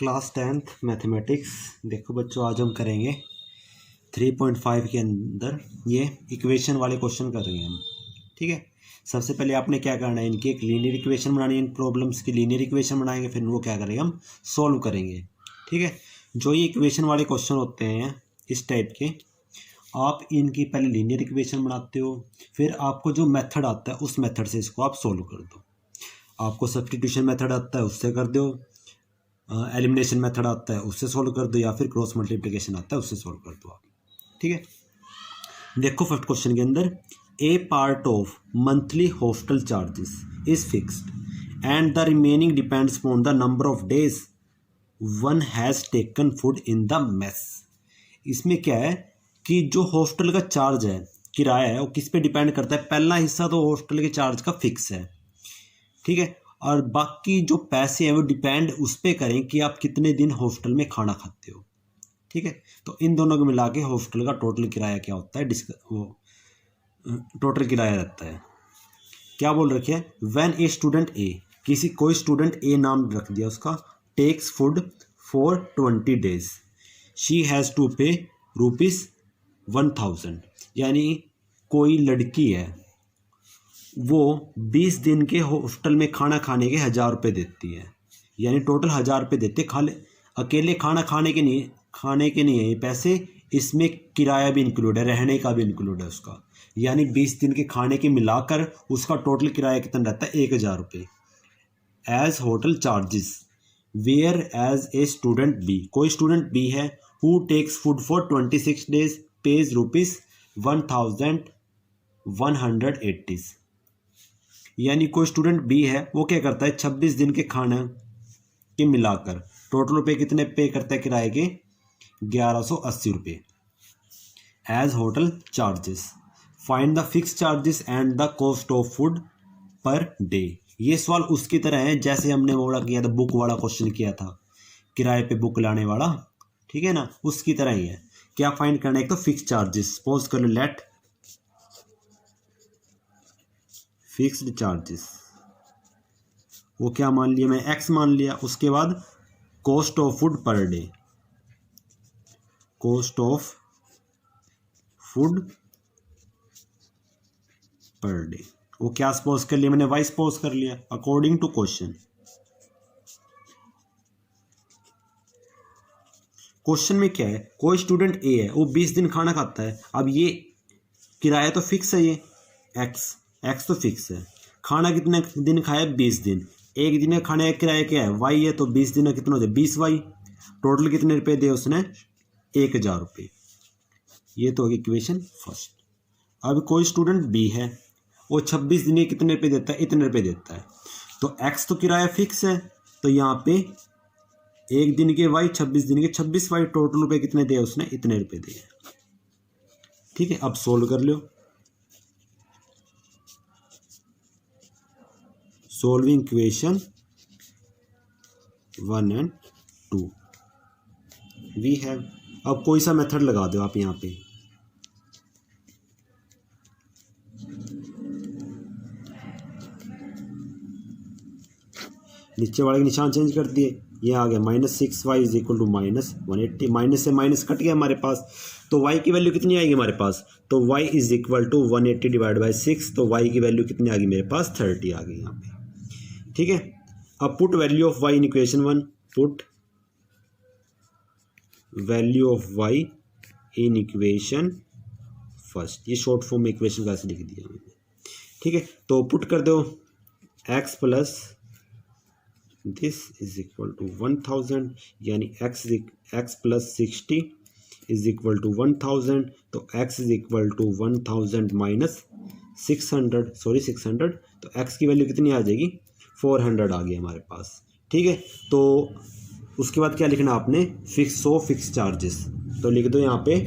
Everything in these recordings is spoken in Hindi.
Class 10th mathematics. देखो बच्चों, आज हम करेंगे 3.5 के अंदर ये इक्वेशन वाले क्वेश्चन करेंगे हम। ठीक है, सबसे पहले आपने क्या करना है, इनकी एक लीनियर इक्वेशन बनानी है। इन प्रॉब्लम्स की लीनियर इक्वेशन बनाएंगे, फिर वो क्या करेंगे, हम सॉल्व करेंगे। ठीक है, जो ये इक्वेशन वाले क्वेश्चन होते हैं इस टाइप के, आप इनकी पहले लीनियर इक्वेशन बनाते हो, फिर आपको जो मेथड आता है उस मेथड से इसको आप सॉल्व कर दो। आपको सब्स्टिट्यूशन मेथड आता है उससे कर दो, एलिमिनेशन मेथड आता है उससे सॉल्व कर दो, या फिर क्रॉस मल्टीप्लिकेशन आता है उससे सॉल्व कर दो आप। ठीक है, देखो फर्स्ट क्वेश्चन के अंदर, a part of monthly hostel charges is fixed and the remaining depends upon the number of days one has taken food in the mess. इसमें क्या है कि जो हॉस्टल का चार्ज है, किराया है, वो किस पे डिपेंड करता है। पहला हिस्सा तो हॉस्टल के चार्ज का फिक्स है, ठीक है, और बाकी जो पैसे हैं वो डिपेंड उस पर करें कि आप कितने दिन हॉस्टल में खाना खाते हो। ठीक है, तो इन दोनों को मिला के हॉस्टल का टोटल किराया क्या होता है, टोटल किराया रहता है। क्या बोल रखे है, व्हेन ए स्टूडेंट ए, कोई स्टूडेंट ए नाम रख दिया उसका, takes food for 20 days, she has to pay ₹1000। यानी कोई लड़की है वो 20 दिन के हॉस्टल में खाना खाने के 1000 देती है, यानी टोटल 1000 देते। अकेले खाना खाने के नहीं है ये पैसे, इसमें किराया भी इंक्लूड है, रहने का भी इंक्लूड है उसका। यानी 20 दिन के खाने के मिलाकर उसका टोटल किराया कितना रहता है, 1000 as hotel charges. Whereas a student B, कोई स्टूडेंट बी है, who takes food for 26 days, pays ₹1180। यानी कोई स्टूडेंट बी है, वो क्या करता है, 26 दिन के खाने के मिलाकर टोटल रुपये कितने पे करता है किराए के, ₹1180 as hotel charges. Find the fix charges and the cost of food per day. ये सवाल उसकी तरह है जैसे हमने वो वाला किया था, बुक वाला क्वेश्चन किया था, किराए पे बुक लाने वाला। ठीक है ना, उसकी तरह ही है। क्या फाइंड करना है, एक तो फिक्स चार्जेस, सपोज कर लो लेट फिक्स्ड चार्जेस, वो क्या मान लिया, मैं एक्स मान लिया। उसके बाद cost of food per day, cost of food per day, वो क्या सपोज कर लिया, मैंने वाई सपोज कर लिया अकॉर्डिंग टू क्वेश्चन। क्वेश्चन में क्या है, कोई स्टूडेंट ए है, वो 20 दिन खाना खाता है। अब ये किराया तो फिक्स है, ये एक्स तो फिक्स है। खाना कितने दिन खाया, 20 दिन। एक दिन का खाने का किराया क्या है, वाई है, तो 20 दिन का कितना हो जाए, 20 वाई। टोटल कितने रुपए दिए उसने, 1000। ये तो होगी इक्वेशन फर्स्ट। अब कोई स्टूडेंट बी है, वो 26 दिन के कितने रुपये देता है, इतने रुपये देता है। तो एक्स तो किराया फिक्स है, तो यहाँ पे एक दिन के वाई, 26 दिन के 26 वाई, टोटल रुपये कितने दिए उसने, इतने रुपये दिए। ठीक है, अब सोल्व कर लो। Solving equation 1 and 2 we have. अब कोई सा मेथड लगा दो आप यहाँ पे, नीचे वाले के निशान चेंज कर दिए, ये आ गया -6y is equal to -180। Minus से माइनस कट गया हमारे पास, तो y की वैल्यू कितनी आएगी हमारे पास, तो y is equal to 180 divide by 6, तो y की वैल्यू कितनी आ गई मेरे पास, 30 आ गई यहाँ पे। ठीक है, अब put value of y in equation 1, put value of y in equation first. ये शॉर्ट फॉर्म में इक्वेशन कैसे लिख दिया मैंने। ठीक है, तो पुट कर दो x plus this is equal to 1000, यानी x plus 60 is equal to 1000, तो x is equal to 1000 minus 600, तो x की वैल्यू कितनी आ जाएगी, 400 आ गई हमारे पास। ठीक है, तो उसके बाद क्या लिखना आपने, फिक्स चार्जेस, तो लिख दो यहाँ पे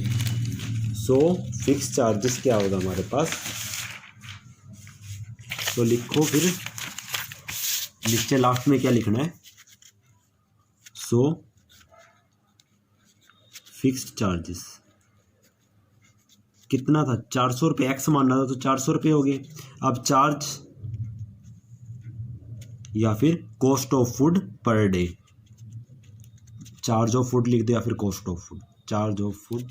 फिक्स चार्जेस क्या होगा हमारे पास, तो लिखो फिर नीचे लास्ट में क्या लिखना है, फिक्स्ड चार्जेस कितना था, 400 रुपये, एक्स मानना था तो 400 रुपये हो गए। अब चार्ज या फिर cost of food per day, charge of food लिख दो या फिर cost of food, charge of food,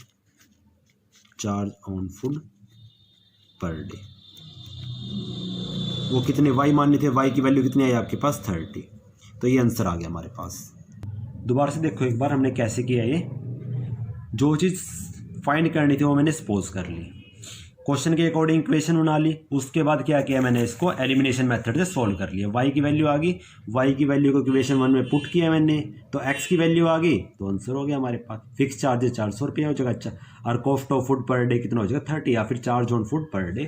charge on food per day. वो कितने वाई मानने थे, वाई की वैल्यू कितनी आई आपके पास 30। तो ये आंसर आ गया हमारे पास। दोबारा से देखो एक बार हमने कैसे किया ये, जो चीज़ फाइंड करनी थी वो मैंने सपोज कर ली, क्वेश्चन के अकॉर्डिंग इक्वेशन बना ली, उसके बाद क्या किया मैंने इसको एलिमिनेशन मेथड से सॉल्व कर लिया। वाई की वैल्यू आ गई, वाई की वैल्यू को इक्वेशन 1 में पुट किया मैंने, तो एक्स की वैल्यू आ गई, तो आंसर हो गया हमारे पास। फिक्स चार्जेस 400 रुपया हो जाएगा, अच्छा, और cost of food per day कितना हो जाएगा 30, या फिर charge on food per day.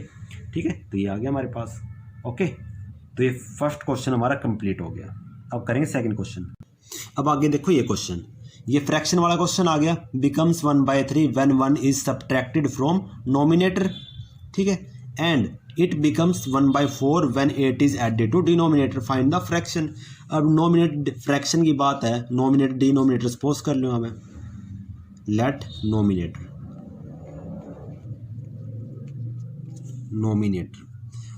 ठीक है, तो ये आ गया हमारे पास। ओके, तो ये फर्स्ट क्वेश्चन हमारा कंप्लीट हो गया। अब करेंगे सेकंड क्वेश्चन। अब आगे देखो ये क्वेश्चन, ये फ्रैक्शन वाला क्वेश्चन आ गया। Becomes 1/3 when 1 is subtracted from numerator, ठीक है, and it becomes 1/4 when 8 is added to denominator, find the fraction. अब नोमिनेटर फ्रैक्शन की बात है, नोमिनेटर डिनोमिनेटर सपोज कर लो हमें, लेट नोमिनेटर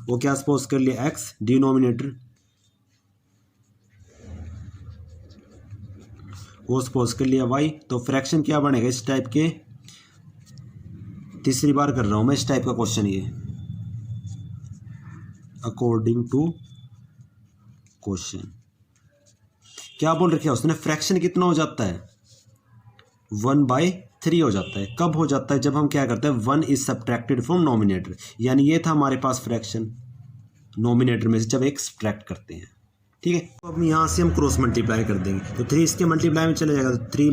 वो क्या सपोज कर लिया x, डिनोमिनेटर वो सपोज कर लिया y। तो फ्रैक्शन क्या बनेगा इस टाइप के, तीसरी बार कर रहा हूं मैं इस टाइप का क्वेश्चन ये, अकॉर्डिंग टू क्वेश्चन क्या बोल रखा है उसने, फ्रैक्शन कितना हो जाता है 1/3 हो जाता है। कब हो जाता है, जब हम क्या करते हैं 1 इज सब्ट्रैक्टेड फ्रॉम नोमिनेटर, यानी ये था हमारे पास फ्रैक्शन, नोमिनेटर में से जब एक सब्ट्रैक्ट करते हैं। ठीक है, तो अब यहाँ से हम क्रॉस मल्टीप्लाई कर देंगे, तो 3 इसके मल्टीप्लाई में चला जाएगा, तो 3 ×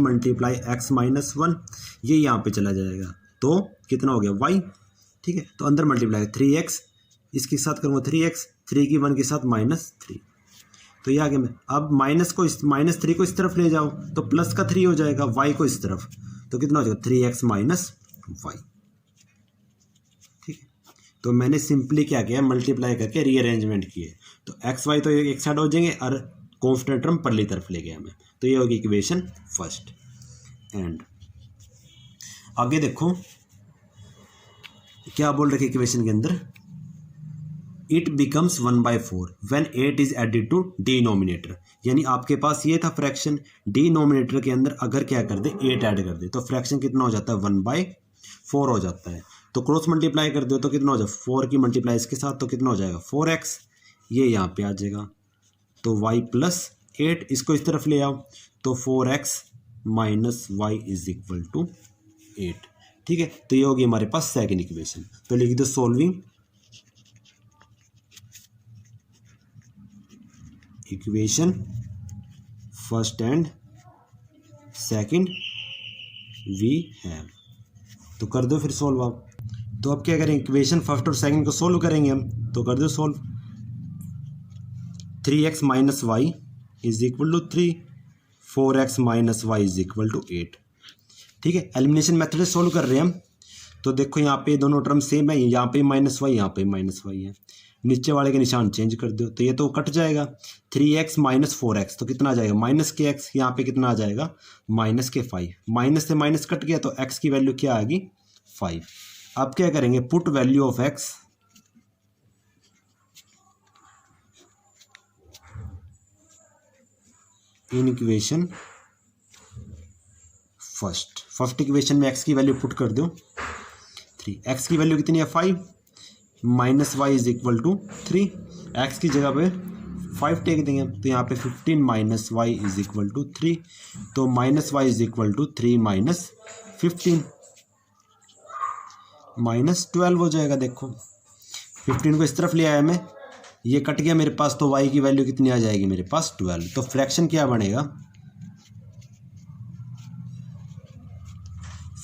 x - 1 ये यहाँ पे चला जाएगा, तो कितना हो गया y। ठीक है, तो अंदर मल्टीप्लाई 3x, इसके साथ करूँगा 3x, 3 की 1 के साथ -3, तो ये आगे में अब -3 को इस तरफ ले जाओ तो प्लस का 3 हो जाएगा, y को इस तरफ, तो कितना हो जाएगा 3x - y। ठीक है, तो मैंने सिंपली क्या किया, मल्टीप्लाई करके रीअरेंजमेंट किए, तो x y तो एक साइड हो जाएंगे और कॉन्स्टेंट टर्म परली तरफ ले गया मैं, तो ये होगी इक्वेशन फर्स्ट। एंड आगे देखो क्या बोल रखे इक्वेशन के अंदर, it becomes 1/4 when 8 is added to denominator, यानी आपके पास ये था फ्रैक्शन, डिनोमिनेटर के अंदर अगर क्या कर दे 8 ऐड कर दे, तो फ्रैक्शन कितना हो जाता है 1/4 हो जाता है। तो क्रॉस मल्टीप्लाई कर दो तो कितना हो जाएगा, 4 की मल्टीप्लाई इसके साथ, तो कितना हो जाएगा 4x, ये यहाँ पे आ जाएगा, तो y + 8 इसको इस तरफ ले आओ, तो 4x - y = 8। ठीक है, तो ये होगी हमारे पास सेकंड इक्वेशन। तो लिख दो solving equation first and second we have, तो कर दो फिर सोल्व आप। तो अब क्या करें, इक्वेशन फर्स्ट और सेकंड को सोल्व करेंगे हम, तो कर दो solve. 3x - y = 3, 4x - y = 8। ठीक है, एलिमिनेशन मेथड से सोल्व कर रहे हैं हम, तो देखो यहाँ पे दोनों टर्म सेम है, यहाँ पे -y यहाँ पे -y है, नीचे वाले के निशान चेंज कर दो, तो ये तो कट जाएगा, 3x - 4x तो कितना आ जाएगा -kx, यहाँ पे कितना आ जाएगा -k5, माइनस से माइनस कट गया, तो x की वैल्यू क्या आएगी 5। अब क्या करेंगे, put value of x in equation first equation में x की वैल्यू पुट कर दो 3, x की वैल्यू कितनी है 5, -y = 3, x की जगह पे 5 टेक देंगे, तो यहाँ पे 15 - y = 3, तो -y = 3 - 15 -12 हो जाएगा। देखो 15 को इस तरफ ले आया मैं, ये कट गया मेरे पास, तो y की वैल्यू कितनी आ जाएगी मेरे पास 12। तो फ्रैक्शन क्या बनेगा,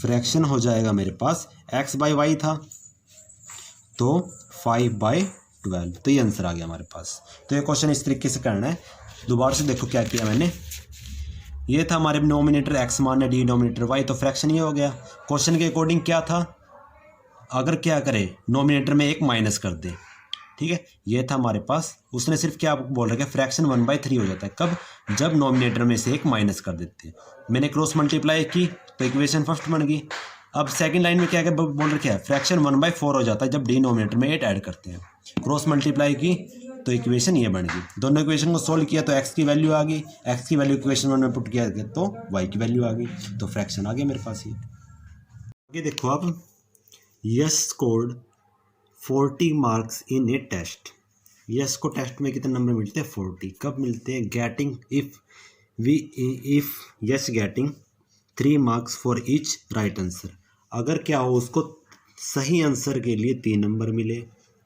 फ्रैक्शन हो जाएगा मेरे पास x/y था, तो 5/12, तो ये आंसर आ गया हमारे पास। तो ये क्वेश्चन इस तरीके से करना है। दोबारा से देखो क्या किया मैंने, ये था हमारे नोमिनेटर x मान है, डिनोमिनेटर y, तो फ्रैक्शन ये हो गया। क्वेश्चन के अकॉर्डिंग क्या था, अगर क्या करे नोमिनेटर में एक माइनस कर दे, ठीक है, ये था हमारे पास। उसने सिर्फ क्या बोल रखा है, फ्रैक्शन 1/3 हो जाता है, कब, जब नोमिनेटर में से एक माइनस कर देते हैं। मैंने क्रॉस मल्टीप्लाई की तो इक्वेशन फर्स्ट बन गई। अब सेकंड लाइन में क्या बोल रखा है, फ्रैक्शन 1/4 हो जाता है जब डिनोमिनेटर में 8 ऐड करते हैं। क्रॉस मल्टीप्लाई की तो इक्वेशन ये बन गई। दोनों इक्वेशन को सोल्व किया तो एक्स की वैल्यू आ गई, एक्स की वैल्यू इक्वेशन 1 में पुट किया गया तो वाई की वैल्यू आ गई, तो फ्रैक्शन आ गया मेरे पास ये। आगे देखो अब, Yash scored 40 marks in a test. Yash को टेस्ट में कितने नंबर मिलते हैं? 40। कब मिलते हैं? Getting if Yash getting 3 marks for each right answer. अगर क्या हो उसको सही आंसर के लिए 3 नंबर मिले,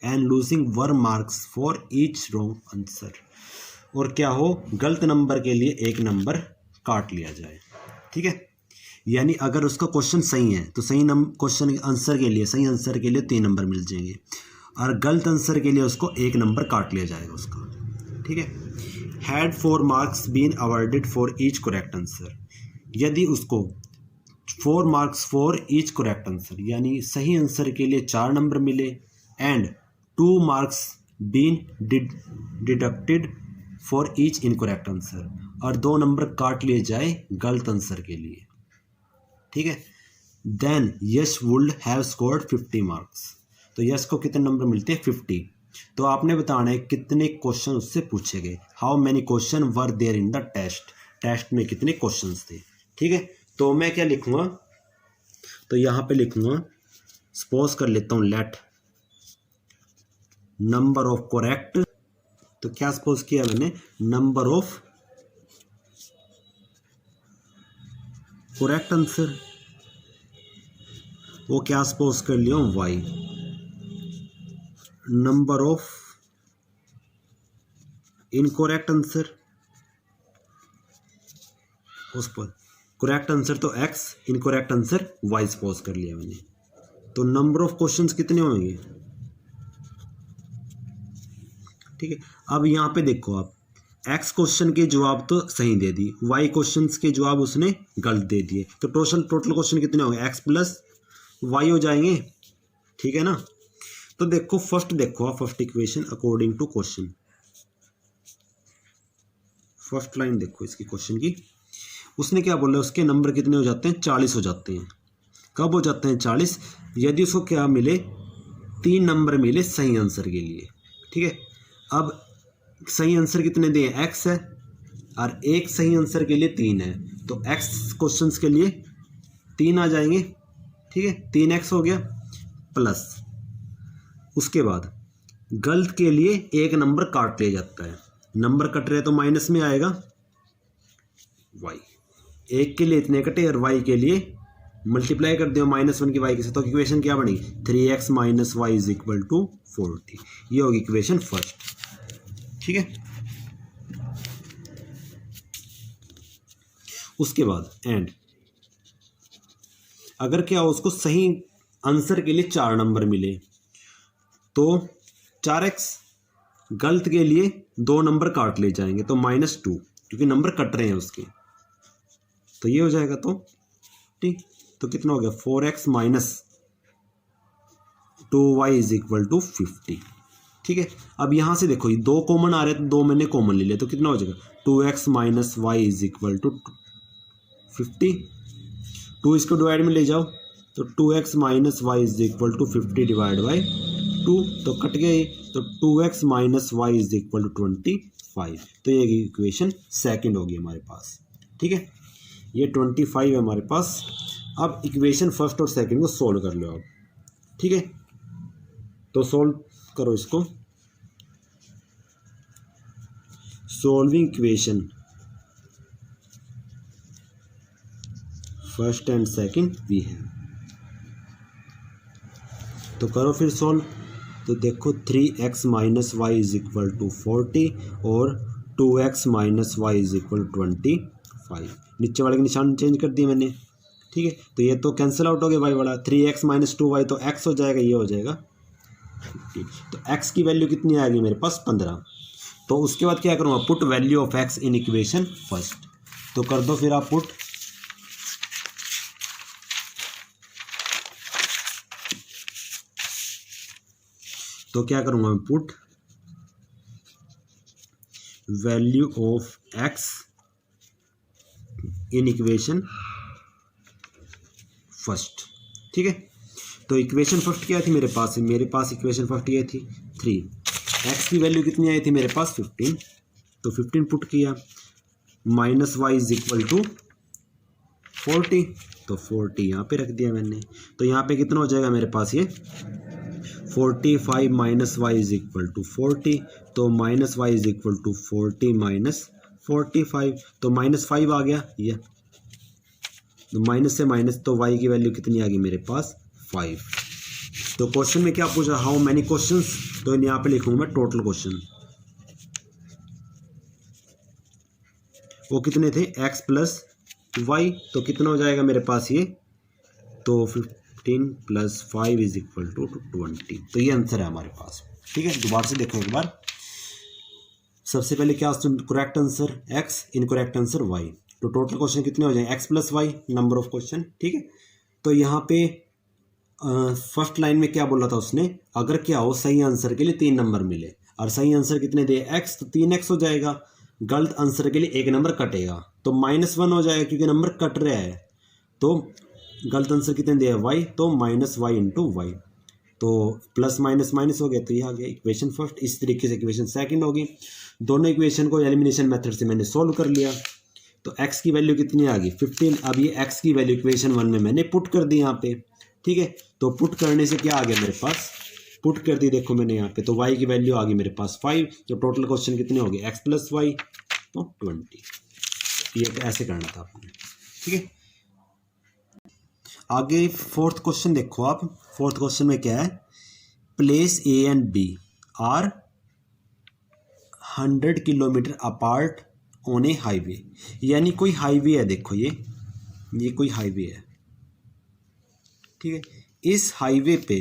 and losing 1 marks for each wrong answer, और क्या हो गलत नंबर के लिए 1 नंबर काट लिया जाए। ठीक है, यानी अगर उसका क्वेश्चन सही है तो सही क्वेश्चन आंसर के लिए, सही आंसर के लिए 3 नंबर मिल जाएंगे, और गलत आंसर के लिए उसको 1 नंबर काट लिया जाएगा उसका। ठीक है, had 4 marks been awarded for each correct answer. यदि उसको 4 marks for each correct answer, यानी सही आंसर के लिए 4 नंबर मिले, and 2 marks been deducted for each incorrect answer, और 2 नंबर काट लिए जाए गलत आंसर के लिए। ठीक है, then Yash would have scored 50 marks. तो यश को कितने नंबर मिलते हैं? 50। तो आपने बताना है कितने क्वेश्चन उससे पूछे गए, how many question were there in the test. Test में कितने क्वेश्चंस थे। ठीक है, तो मैं क्या लिखूंगा, तो यहाँ पे लिखूंगा, सपोज कर लेता हूँ लेट नंबर ऑफ करेक्ट, तो क्या सपोज किया मैंने, नंबर ऑफ करेक्ट आंसर, वो क्या सपोज कर लिया हूँ y, number of incorrect answer, उस पर करेक्ट आंसर तो x, incorrect answer y suppose कर लिया मैंने। तो नंबर ऑफ क्वेश्चंस कितने होंगे? ठीक है, अब यहाँ पे देखो आप, एक्स क्वेश्चन के जवाब तो सही दे दी, वाई क्वेश्चन के जवाब उसने गलत दे दिए, तो टोटल क्वेश्चन कितने होंगे? एक्स प्लस वाई हो जाएंगे। ठीक है ना, तो देखो first equation according to question, first line देखो इसकी क्वेश्चन की, उसने क्या बोला, उसके नंबर कितने हो जाते हैं? 40 हो जाते हैं। कब हो जाते हैं 40? यदि उसको क्या मिले, 3 नंबर मिले सही आंसर के लिए। ठीक है, अब सही आंसर कितने दिए? एक्स है, और एक सही आंसर के लिए 3 है, तो एक्स क्वेश्चंस के लिए 3 आ जाएंगे। ठीक है, 3x हो गया, प्लस उसके बाद गलत के लिए 1 नंबर काट लिया जाता है, नंबर कट रहे तो माइनस में आएगा y, 1 के लिए इतने कटे और y के लिए मल्टीप्लाई कर दो -1 की y के साथ, तो इक्वेशन क्या बनी? 3x - y = 40। ये होगी इक्वेशन फर्स्ट। ठीक है, उसके बाद एंड, अगर क्या हो उसको सही आंसर के लिए 4 नंबर मिले, तो 4x, गलत के लिए 2 नंबर काट ले जाएंगे तो -2, क्योंकि नंबर कट रहे हैं उसके, तो ये हो जाएगा। तो ठीक, तो कितना हो गया? 4x - 2y = 50। ठीक है, अब यहाँ से देखो ये 2 कॉमन आ रहे हैं, तो 2 मैंने कॉमन ले लिया, तो कितना हो जाएगा? 2x - y = 50। 2 इसको डिवाइड में ले जाओ, तो 2x - y = 50 डिवाइड बाई 2, तो कट गए, तो 2x - y = 25। तो ये इक्वेशन सेकंड होगी हमारे पास। ठीक है, ये 25 है हमारे पास। अब इक्वेशन फर्स्ट और सेकंड को सोल्व कर लो आप। ठीक है, तो सोल्व करो इसको, solving equation first and second we है, तो करो फिर सोल्व। तो देखो 3x - y = 40 और 2x - y = 25। नीचे वाले के निशान चेंज कर दिए मैंने। ठीक है, तो ये तो कैंसिल आउट हो गया, y वाला 3x - 2y तो x हो जाएगा, ये हो जाएगा 50। तो x की वैल्यू कितनी आएगी मेरे पास? 15। तो उसके बाद क्या करूँगा? Put value of x in equation first. तो कर दो फिर आप पुट, तो क्या करूँगा मैं? Put value of x in equation first. ठीक है, तो इक्वेशन फर्स्ट क्या थी मेरे पास? इक्वेशन फर्स्ट ये थी 3, एक्स की वैल्यू कितनी आई थी मेरे पास 15, तो 15 पुट किया, minus y is equal to 40, तो 40 यहाँ पे रख दिया मैंने। तो यहाँ पे कितना हो जाएगा मेरे पास ये 45 minus y is equal to 40, तो minus y is equal to 40 minus 45, तो -5 आ गया ये, तो माइनस से माइनस, तो वाई की वैल्यू कितनी आ गई मेरे पास 5। तो क्वेश्चन में क्या पूछा, हाउ मैनी क्वेश्चंस, तो यहाँ पे लिखूंगा मैं टोटल क्वेश्चन, वो कितने थे x प्लस वाई, तो कितना हो जाएगा मेरे पास ये, तो 15 प्लस 5 इज इक्वल टू 20, तो ये आंसर है हमारे पास। ठीक है, दोबारा से देखो एक बार। सबसे पहले क्या correct answer x, incorrect answer y, तो टोटल क्वेश्चन कितने हो जाएंगे x plus y, number of question. ठीक है, तो यहाँ पे फर्स्ट लाइन में क्या बोला था उसने, अगर क्या हो सही आंसर के लिए 3 नंबर मिले, और सही आंसर कितने दे x, तो 3x हो जाएगा, गलत आंसर के लिए 1 नंबर कटेगा, तो -1 हो जाएगा क्योंकि नंबर कट रहा है, तो गलत आंसर कितने दिया y, तो -y इंटू वाई, तो प्लस माइनस माइनस हो गया, तो ये आ गया इक्वेशन फर्स्ट। इस तरीके से इक्वेशन सेकंड होगी। दोनों इक्वेशन को एलिमिनेशन मेथड से मैंने सोल्व कर लिया, तो x की वैल्यू कितनी आ गई 15। अब ये x की वैल्यू इक्वेशन 1 में मैंने पुट कर दी यहाँ पे। ठीक है, तो पुट करने से क्या आ गया मेरे पास, पुट कर दी देखो मैंने यहाँ पे, तो y की वैल्यू आ गई मेरे पास 5, तो टोटल क्वेश्चन कितने हो गए x प्लस वाई, तो 20। ये ऐसे करना था आपने। ठीक है, आगे फोर्थ क्वेश्चन देखो आप। फोर्थ क्वेश्चन में क्या है, place A and B are 100 kilometre apart on a highway, यानी कोई हाईवे है, देखो ये कोई हाईवे है। ठीक है, इस हाईवे पे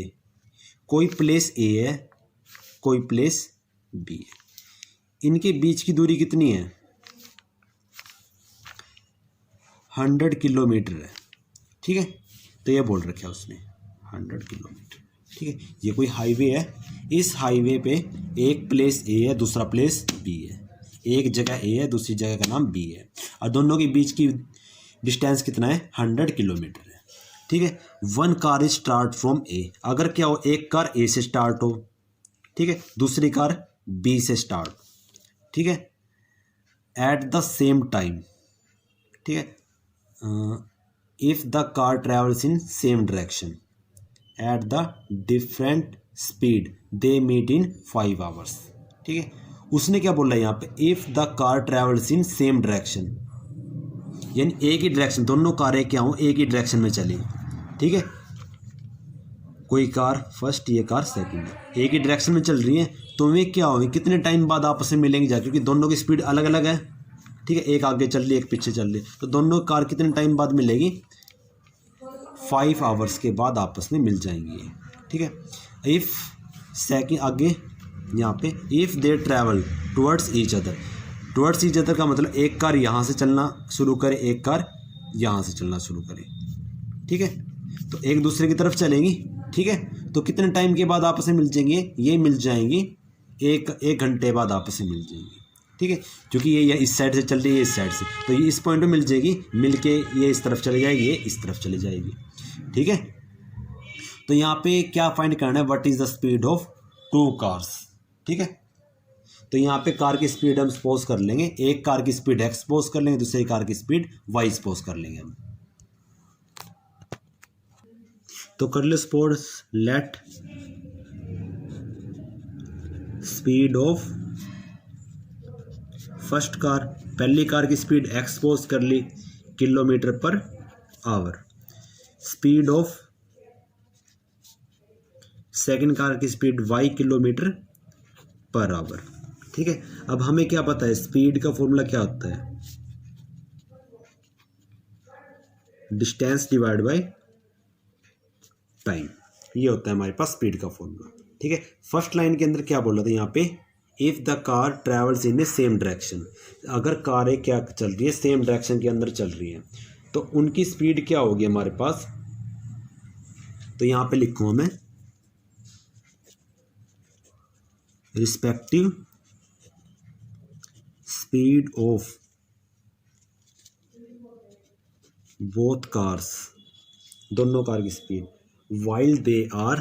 कोई प्लेस ए है, कोई प्लेस बी है, इनके बीच की दूरी कितनी है 100 किलोमीटर है। ठीक है, तो ये बोल रखा है उसने 100 किलोमीटर। ठीक है, ये कोई हाईवे है, इस हाईवे पे एक प्लेस ए है, दूसरा प्लेस बी है, एक जगह ए है, दूसरी जगह का नाम बी है, और दोनों के बीच की डिस्टेंस कितना है 100 किलोमीटर है। ठीक है, 1 कार इज स्टार्ट फ्रॉम ए, अगर क्या हो एक कार ए से स्टार्ट हो, ठीक है, दूसरी कार बी से स्टार्ट, ठीक है, एट द सेम टाइम। ठीक है, if the car travels in same direction at the different speed they meet in 5 hours। ठीक है, उसने क्या बोला यहाँ पे, if the car travels in same direction, यानी एक ही डायरेक्शन, दोनों कारें क्या हो एक ही डायरेक्शन में चली। ठीक है, कोई कार फर्स्ट, ये कार सेकंड, एक ही डायरेक्शन में चल रही है, तो वे क्या हो कितने टाइम बाद आपस में मिलेंगे जा, क्योंकि दोनों की स्पीड अलग अलग है। ठीक है, एक आगे चल रही है, एक पीछे चल रही है, तो दोनों कार कितने टाइम बाद मिलेगी 5 आवर्स के बाद आपस में मिल जाएंगी। ठीक है, इफ़ सेकंड आगे यहाँ पे if they travel towards each other, towards each other का मतलब एक कार यहाँ से चलना शुरू करे, एक कार यहाँ से चलना शुरू करे। ठीक है, तो एक दूसरे की तरफ चलेंगी। ठीक है, तो कितने टाइम के बाद आपस में मिल जाएंगे, ये मिल जाएंगी एक घंटे बाद आपस में मिल जाएंगी। ठीक है, क्योंकि ये इस साइड से चल रही है, इस साइड से, तो ये इस पॉइंट पे मिल जाएगी, मिल के ये इस तरफ चली जाएगी, ये इस तरफ चली जाएगी। ठीक है, तो यहाँ पे क्या फाइंड करना है, what is the speed of 2 cars. ठीक है, तो यहाँ पे कार की स्पीड हम सपोज कर लेंगे, एक कार की स्पीड x सपोज कर लेंगे, दूसरी कार की स्पीड y सपोज कर लेंगे हम। तो कर लो suppose, let speed of first car, पहली कार की स्पीड x सपोज कर ली kilometre per hour, speed of second car की speed y kilometre per hour. ठीक है, अब हमें क्या पता है स्पीड का फॉर्मूला क्या होता है, डिस्टेंस डिवाइड बाय टाइम, ये होता है हमारे पास स्पीड का फॉर्मूला। ठीक है, फर्स्ट लाइन के अंदर क्या बोला था यहाँ पे, if the car travels in A same direction, अगर कारें क्या चल रही है सेम डायरेक्शन के अंदर चल रही है, तो उनकी स्पीड क्या होगी हमारे पास, तो यहाँ पे लिखूँ मैं respective speed of both cars, दोनों कार की speed, while they are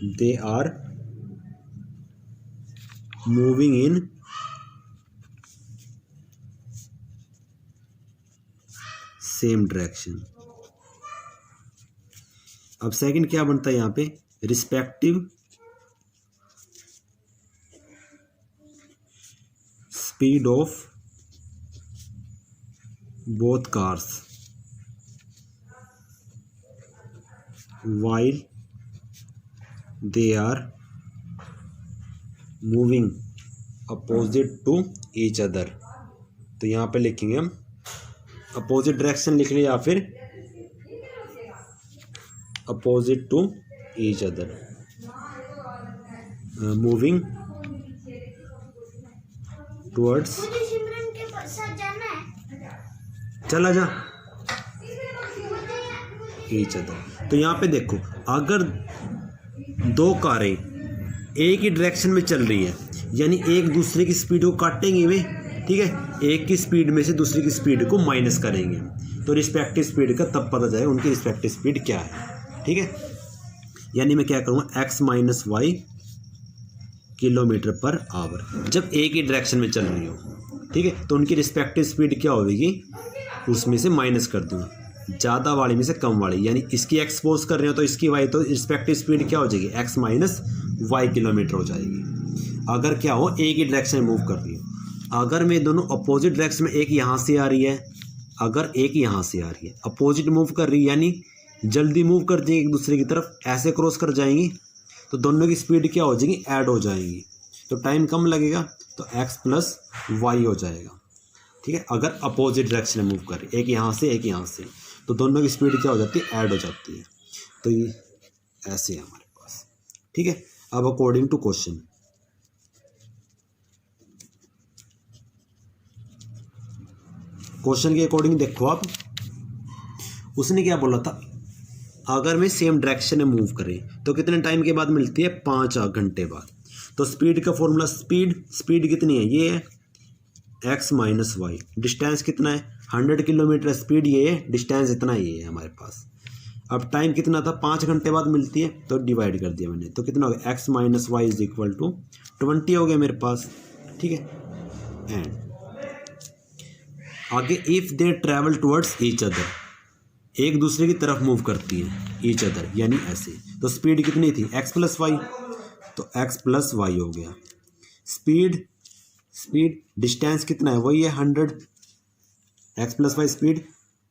they are moving in same direction. अब सेकंड क्या बनता है यहाँ पे, respective speed of both cars while they are moving opposite to each other। तो यहाँ पे लिखेंगे हम अपोजिट डायरेक्शन लिख लिया या फिर opposite to each other, moving towards, चला जा ईच अदर। तो यहाँ पे देखो अगर दो कारें एक ही डायरेक्शन में चल रही है यानी एक दूसरे की स्पीड को काटेंगे वे, ठीक है, एक की स्पीड में से दूसरी की स्पीड को माइनस करेंगे तो रिस्पेक्टिव स्पीड का तब पता जाएगा उनकी रिस्पेक्टिव स्पीड क्या है, ठीक है। यानी मैं क्या करूँगा x minus y kilometre per hour जब एक ही डायरेक्शन में चल रही हो, ठीक है, तो उनकी रिस्पेक्टिव स्पीड क्या होगी, उसमें से माइनस कर दूँगा ज़्यादा वाली में से कम वाली, यानी इसकी एक्सपोज कर रहे हो तो इसकी वाई, तो रिस्पेक्टिव स्पीड क्या हो जाएगी, x माइनस वाई किलोमीटर हो जाएगी। अगर क्या हो एक ही डायरेक्शन में मूव कर रही हो, अगर मैं दोनों अपोजिट डायरेक्शन में, एक यहाँ से आ रही है, अगर एक यहाँ से आ रही है, अपोजिट मूव कर रही है यानी जल्दी मूव कर जाएंगी एक दूसरे की तरफ, ऐसे क्रॉस कर जाएंगी तो दोनों की स्पीड क्या हो जाएगी, ऐड हो जाएंगी, तो टाइम कम लगेगा तो x प्लस वाई हो जाएगा, ठीक है। अगर अपोजिट डायरेक्शन में मूव कर रही है, एक यहाँ से एक यहाँ से, तो दोनों की स्पीड क्या हो जाती है, ऐड हो जाती है। तो ये ऐसे है हमारे पास, ठीक है। अब अकॉर्डिंग टू क्वेश्चन, क्वेश्चन के अकॉर्डिंग देखो आप, उसने क्या बोला था, अगर मैं सेम डायरेक्शन में मूव करें तो कितने टाइम के बाद मिलती है, 5 घंटे बाद। तो स्पीड का फॉर्मूला, स्पीड कितनी है, ये है x माइनस वाई, डिस्टेंस कितना है 100 किलोमीटर, स्पीड ये है, डिस्टेंस इतना ये है हमारे पास। अब टाइम कितना था, 5 घंटे बाद मिलती है, तो डिवाइड कर दिया मैंने, तो कितना हो गया, x minus y is equal to 20 हो गया मेरे पास, ठीक है। एंड आगे if they travel towards each other, एक दूसरे की तरफ मूव करती है ईच अदर यानी ऐसे, तो स्पीड कितनी थी, x प्लस वाई, तो x प्लस वाई हो गया। स्पीड डिस्टेंस कितना है, वही है 100, x plus y speed,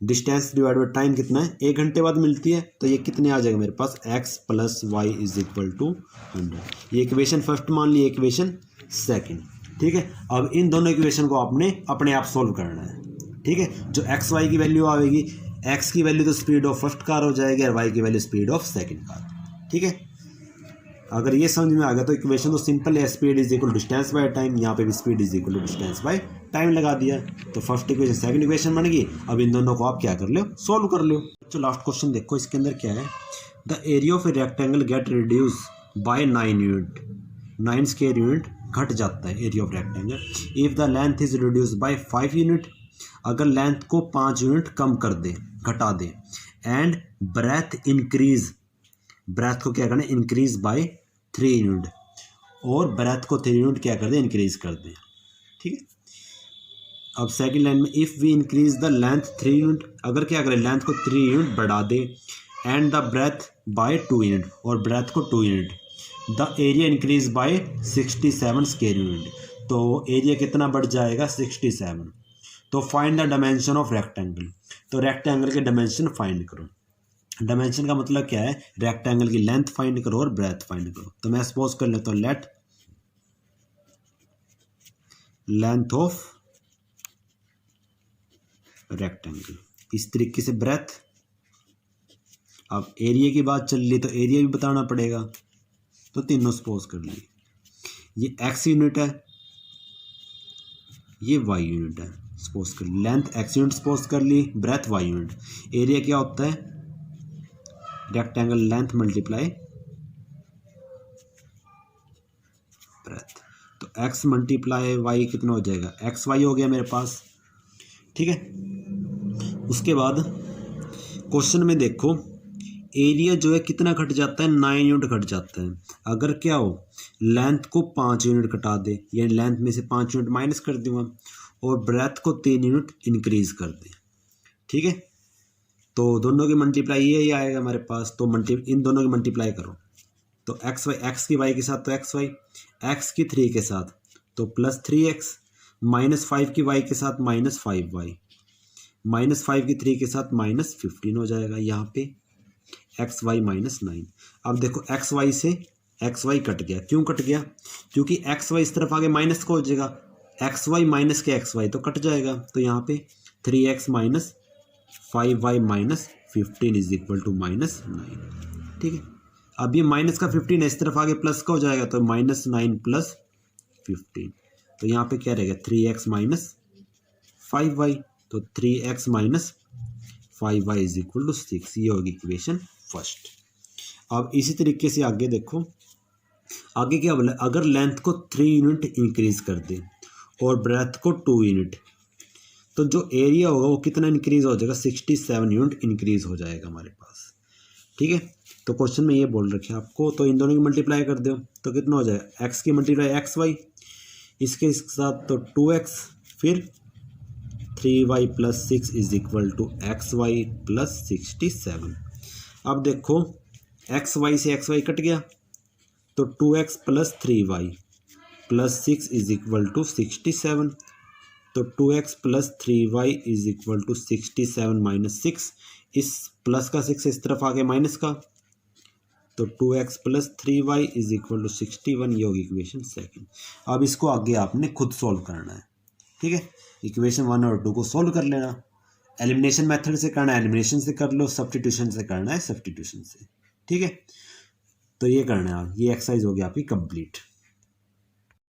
distance divide by time कितना है, 1 घंटे बाद मिलती है, तो ये कितने आ जाएगा मेरे पास, x plus y is equal to 100। ये इक्वेशन फर्स्ट मान ली, इक्वेशन सेकंड, ठीक है। अब इन दोनों इक्वेशन को आपने अपने आप सोल्व करना है, ठीक है। जो x y की वैल्यू आएगी, x की वैल्यू तो स्पीड ऑफ फर्स्ट कार हो जाएगी और y की value speed of second car, ठीक है। अगर ये समझ में आ गया तो इक्वेशन तो सिंपल है, speed is equal distance by time, यहाँ पे भी speed is equal to distance by time लगा दिया, तो फर्स्ट इक्वेशन सेकंड इक्वेशन बन गई। अब इन दोनों को आप क्या कर लो, सोल्व कर लो। तो लास्ट क्वेश्चन देखो, इसके अंदर क्या है, the area of a rectangle get reduce by 9 unit, 9 square unit घट जाता है area of rectangle, if the length is reduce by 5 unit, अगर लेंथ को 5 यूनिट कम कर दे, घटा दे, एंड ब्रेथ इंक्रीज, ब्रेथ को क्या करना है, इंक्रीज बाय 3 यूनिट, और ब्रेथ को 3 यूनिट क्या कर दे, इंक्रीज कर दे, ठीक है। अब सेकंड लाइन में if we increase the length 3 unit, अगर क्या करें, लेंथ को 3 यूनिट बढ़ा दे, and the breadth by 2 unit, और ब्रेथ को 2 unit, the area increase by 67 square unit, तो एरिया कितना बढ़ जाएगा, 67। तो find the dimension of rectangle, तो रेक्टेंगल के डायमेंशन फाइंड करो। डायमेंशन का मतलब क्या है, रेक्टेंगल की लेंथ फाइंड करो और ब्रेथ फाइंड करो। तो मैं सपोज कर लेता हूँ, लेट लेंथ ऑफ रेक्टेंगल, इस तरीके से ब्रेथ। अब एरिया की बात चल रही तो एरिया भी बताना पड़ेगा, तो तीनों सपोज कर लिए, ये x यूनिट है, ये y यूनिट है, सपोज कर ली, लेंथ x यूनिट सपोज कर ली, ब्रेथ y यूनिट। एरिया क्या होता है, रेक्टेंगल लेंथ मल्टीप्लाई ब्रेथ, तो x मल्टीप्लाई y कितना हो जाएगा, एक्स वाई हो गया मेरे पास, ठीक है। उसके बाद क्वेश्चन में देखो, एरिया जो है कितना घट जाता है, 9 यूनिट घट जाता है। अगर क्या हो लेंथ को 5 यूनिट घटा दे, यानी लेंथ में से 5 यूनिट माइनस कर दूँगा और ब्रेथ को 3 यूनिट इंक्रीज कर दे, ठीक है। तो दोनों की मल्टीप्लाई ये आएगा हमारे पास, तो इन दोनों की मल्टीप्लाई करो तो एक्स वाई, एक्स की वाई के साथ तो एक्स वाई, एक्स की 3 के साथ तो +3x, -5 की वाई के साथ -5y, -5 की 3 के साथ -15 हो जाएगा यहाँ पे एक्स वाई -9। अब देखो एक्स वाई से एक्स वाई कट गया, क्यों कट गया, क्योंकि एक्स वाई इस तरफ आगे माइनस को हो जाएगा, एक्स वाई माइनस के एक्स वाई तो कट जाएगा, तो यहाँ पे 3x - 5y - 15 is equal to -9, ठीक है। अब ये माइनस का 15 है, इस तरफ आगे प्लस का हो जाएगा तो -9 + 15, तो यहाँ पे क्या रहेगा 3x - 5y, तो 3x - 5y is equal to 6, ये होगी इक्वेशन फर्स्ट। अब इसी तरीके से आगे देखो, आगे क्या बोला, अगर लेंथ को 3 यूनिट इंक्रीज कर दे और ब्रेथ को 2 यूनिट, तो जो एरिया होगा वो कितना इंक्रीज हो जाएगा, 67 यूनिट इंक्रीज हो जाएगा हमारे पास, ठीक है। तो क्वेश्चन में ये बोल रखे आपको, तो इन दोनों की मल्टीप्लाई कर दो तो कितना हो जाएगा, एक्स की मल्टीप्लाई एक्स वाई, इसके साथ तो 2x, फिर 3y + 6 is equal to x y + 67। अब देखो एक्स वाई से एक्स वाई कट गया तो 2x + 3y + 6 is equal to 67, तो 2x + 3y is equal to 67 - 6, इस प्लस का 6 इस तरफ आगे माइनस का, तो 2x + 3y is equal to 61, ये होगी इक्वेशन सेकंड। अब इसको आगे आपने खुद सॉल्व करना है, ठीक है। इक्वेशन 1 और 2 को सॉल्व कर लेना, एलिमिनेशन मेथड से करना है एलिमिनेशन से कर लो, सब्स्टिट्यूशन से करना है सब्स्टिट्यूशन से, ठीक है। तो ये करना है, ये एक्सरसाइज हो गई आपकी कंप्लीट।